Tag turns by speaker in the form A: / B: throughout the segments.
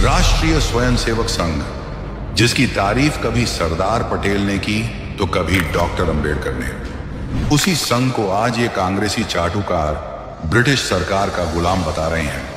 A: राष्ट्रीय स्वयंसेवक संघ, जिसकी तारीफ कभी सरदार पटेल ने की तो कभी डॉक्टर अंबेडकर ने, उसी संघ को आज ये कांग्रेसी चाटुकार ब्रिटिश सरकार का गुलाम बता रहे हैं।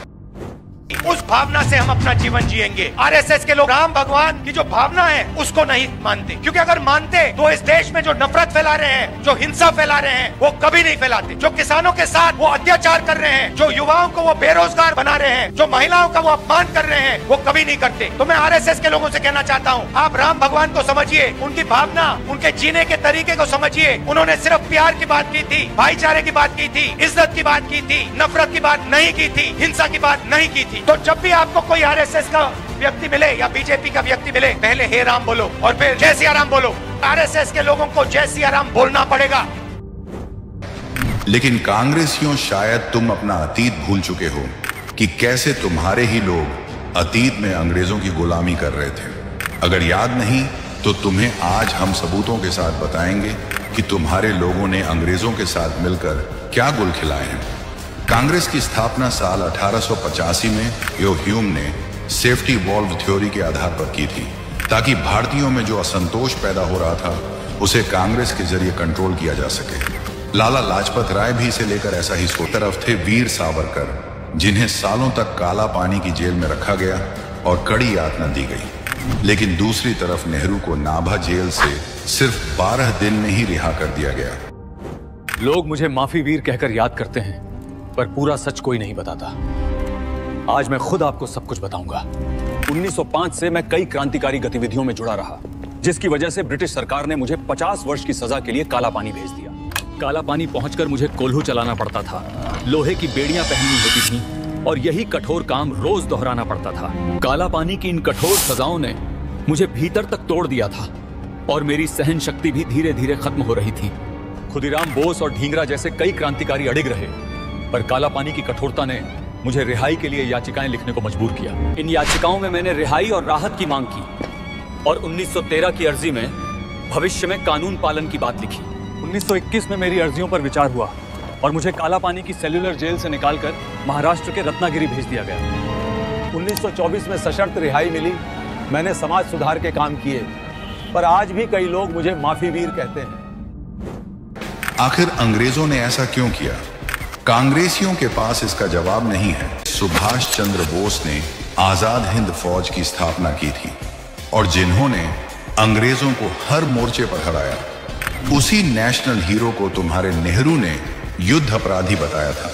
B: उस भावना से हम अपना जीवन जिएंगे। आरएसएस के लोग राम भगवान की जो भावना है उसको नहीं मानते, क्योंकि अगर मानते तो इस देश में जो नफरत फैला रहे हैं, जो हिंसा फैला रहे हैं, वो कभी नहीं फैलाते। जो किसानों के साथ वो अत्याचार कर रहे हैं, जो युवाओं को वो बेरोजगार बना रहे हैं, जो महिलाओं का वो अपमान कर रहे हैं, वो कभी नहीं करते। तो मैं आरएसएस के लोगों से कहना चाहता हूँ, आप राम भगवान को समझिए, उनकी भावना, उनके जीने के तरीके को समझिए। उन्होंने सिर्फ प्यार की बात की थी, भाईचारे की बात की थी, इज्जत की बात की थी, नफरत की बात नहीं की थी, हिंसा की बात नहीं की थी। तो जब भी आपको कोई आरएसएस का व्यक्ति मिले या बीजेपी का व्यक्ति मिले, पहले हे राम बोलो और फिर जय सिया राम बोलो। आरएसएस के लोगों को जय सिया राम बोलना पड़ेगा।
A: लेकिन कांग्रेसियों, शायद तुम अपना अतीत भूल चुके हो कि कैसे तुम्हारे ही लोग अतीत में अंग्रेजों की गुलामी कर रहे थे। अगर याद नहीं तो तुम्हें आज हम सबूतों के साथ बताएंगे कि तुम्हारे लोगों ने अंग्रेजों के साथ मिलकर क्या गुल खिलाए हैं। कांग्रेस की स्थापना साल 1885 में यो ह्यूम ने सेफ्टी वॉल्व थ्योरी के आधार पर की थी, ताकि भारतीयों में जो असंतोष पैदा हो रहा था उसे कांग्रेस के जरिए कंट्रोल किया जा सके। लाला लाजपत राय भी इसे लेकर ऐसा ही सोच तरफ थे वीर सावरकर, जिन्हें सालों तक काला पानी की जेल में रखा गया और कड़ी यातना दी गई। लेकिन दूसरी तरफ नेहरू को नाभा जेल से सिर्फ 12 दिन में ही रिहा कर दिया गया।
C: लोग मुझे माफी वीर कहकर याद करते हैं, पर पूरा सच कोई नहीं बताता। आज मैं खुद आपको सब कुछ बताऊंगा। 1905 से मैं कई क्रांतिकारी गतिविधियों में जुड़ा रहा, जिसकी वजह से ब्रिटिश सरकार ने मुझे 50 वर्ष की सजा के लिए काला पानी भेज दिया। काला पानी पहुंचकर मुझे कोल्हू चलाना पड़ता था, लोहे की बेड़ियां पहननी होती थीं और यही कठोर काम रोज दोहराना पड़ता था। काला पानी की इन कठोर सजाओं ने मुझे भीतर तक तोड़ दिया था और मेरी सहन शक्ति भी धीरे धीरे खत्म हो रही थी। खुदीराम बोस और ढींगरा जैसे कई क्रांतिकारी अडिग रहे, पर काला पानी की कठोरता ने मुझे रिहाई के लिए याचिकाएं लिखने को मजबूर किया। इन याचिकाओं में मैंने रिहाई और राहत की मांग की और 1913 की अर्जी में भविष्य में कानून पालन की बात लिखी। 1921 में मेरी अर्जियों पर विचार हुआ और मुझे काला पानी की सेल्युलर जेल से निकालकर महाराष्ट्र के रत्नागिरी भेज दिया गया। 1924 में सशर्त रिहाई मिली। मैंने समाज सुधार के काम किए, पर आज भी कई लोग मुझे माफी वीर कहते हैं।
A: आखिर अंग्रेजों ने ऐसा क्यों किया? कांग्रेसियों के पास इसका जवाब नहीं है। सुभाष चंद्र बोस ने आजाद हिंद फौज की स्थापना की थी और जिन्होंने अंग्रेजों को हर मोर्चे पर हराया, उसी नेशनल हीरो को तुम्हारे नेहरू ने युद्ध अपराधी बताया था।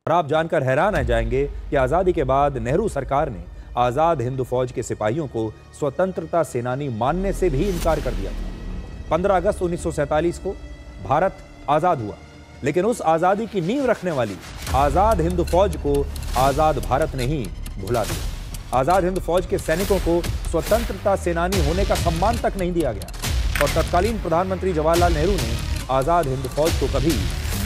D: और आप जानकर हैरान रह जाएंगे कि आजादी के बाद नेहरू सरकार ने आजाद हिंद फौज के सिपाहियों को स्वतंत्रता सेनानी मानने से भी इनकार कर दिया था। 15 अगस्त 1947 को भारत आजाद हुआ, लेकिन उस आजादी की नींव रखने वाली आजाद हिंद फौज को आजाद भारत ने ही भुला दिया। आजाद हिंद फौज के सैनिकों को स्वतंत्रता सेनानी होने का सम्मान तक नहीं दिया गया और तत्कालीन प्रधानमंत्री जवाहरलाल नेहरू ने आजाद हिंद फौज को कभी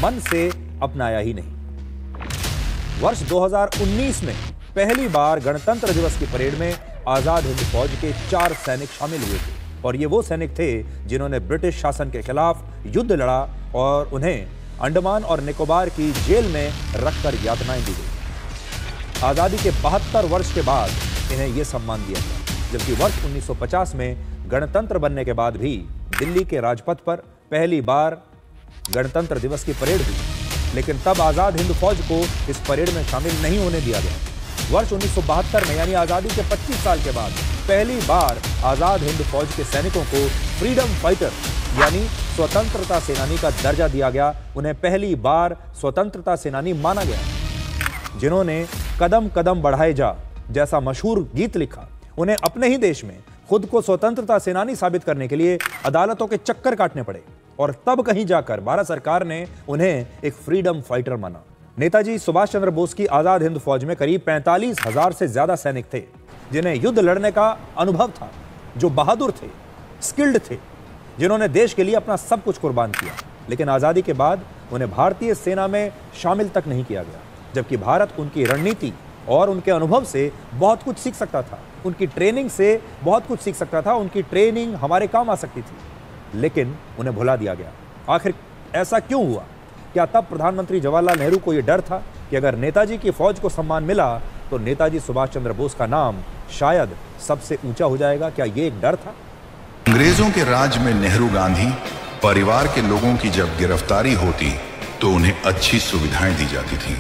D: मन से अपनाया ही नहीं। वर्ष 2019 में पहली बार गणतंत्र दिवस की परेड में आजाद हिंद फौज के 4 सैनिक शामिल हुए थे और ये वो सैनिक थे जिन्होंने ब्रिटिश शासन के खिलाफ युद्ध लड़ा और उन्हें अंडमान और निकोबार की जेल में रखकर यातनाएं दी गई। आजादी के 72 वर्ष के बाद इन्हें यह सम्मान दिया गया, जबकि वर्ष 1950 में गणतंत्र बनने के बाद भी दिल्ली के राजपथ पर पहली बार गणतंत्र दिवस की परेड हुई, लेकिन तब आजाद हिंद फौज को इस परेड में शामिल नहीं होने दिया गया। वर्ष 1972 में यानी आजादी के 25 साल के बाद पहली बार आजाद हिंद फौज के सैनिकों को फ्रीडम फाइटर यानी स्वतंत्रता सेनानी का दर्जा दिया गया। उन्हें पहली बार स्वतंत्रता सेनानी माना गया। जिन्होंने कदम कदम बढ़ाए जा जैसा मशहूर गीत लिखा, उन्हें अपने ही देश में खुद को स्वतंत्रता सेनानी साबित करने के लिए अदालतों के चक्कर काटने पड़े और तब कहीं जाकर भारत सरकार ने उन्हें एक फ्रीडम फाइटर माना। नेताजी सुभाष चंद्र बोस की आजाद हिंद फौज में करीब 45,000 से ज्यादा सैनिक थे, जिन्हें युद्ध लड़ने का अनुभव था, जो बहादुर थे, स्किल्ड थे, जिन्होंने देश के लिए अपना सब कुछ कुर्बान किया। लेकिन आजादी के बाद उन्हें भारतीय सेना में शामिल तक नहीं किया गया, जबकि भारत उनकी रणनीति और उनके अनुभव से बहुत कुछ सीख सकता था, उनकी ट्रेनिंग से बहुत कुछ सीख सकता था, उनकी ट्रेनिंग हमारे काम आ सकती थी, लेकिन उन्हें भुला दिया गया। आखिर ऐसा क्यों हुआ? क्या तब प्रधानमंत्री जवाहरलाल नेहरू को यह डर था कि अगर नेताजी की फौज को सम्मान मिला तो नेताजी सुभाष चंद्र बोस का नाम शायद सबसे ऊंचा हो जाएगा। क्या ये एक डर था?
A: अंग्रेजों के राज में नेहरू गांधी परिवार के लोगों की जब गिरफ्तारी होती तो उन्हें अच्छी सुविधाएं दी जाती थीं,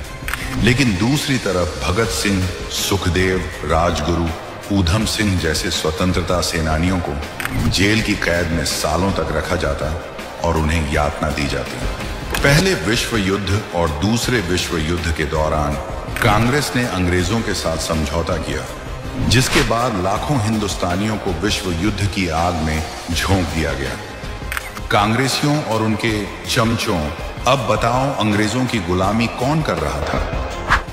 A: लेकिन दूसरी तरफ भगत सिंह, सुखदेव, राजगुरु, ऊधम सिंह जैसे स्वतंत्रता सेनानियों को जेल की कैद में सालों तक रखा जाता और उन्हें यातना दी जाती। पहले विश्व युद्ध और दूसरे विश्व युद्ध के दौरान कांग्रेस ने अंग्रेजों के साथ समझौता किया, जिसके बाद लाखों हिंदुस्तानियों को विश्व युद्ध की आग में झोंक दिया गया। कांग्रेसियों और उनके चमचों, अब बताओ अंग्रेजों की गुलामी कौन कर रहा था?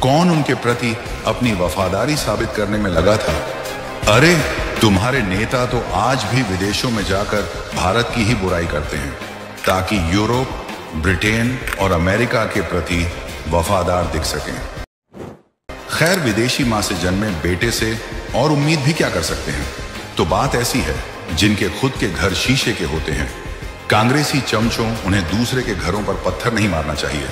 A: कौन उनके प्रति अपनी वफादारी साबित करने में लगा था? अरे तुम्हारे नेता तो आज भी विदेशों में जाकर भारत की ही बुराई करते हैं ताकि यूरोप, ब्रिटेन और अमेरिका के प्रति वफादार दिख सकें। खैर, विदेशी मां से जन्मे बेटे से और उम्मीद भी क्या कर सकते हैं? तो बात ऐसी है, जिनके खुद के घर शीशे के होते हैं, कांग्रेसी चमचों उन्हें दूसरे के घरों पर पत्थर नहीं मारना चाहिए।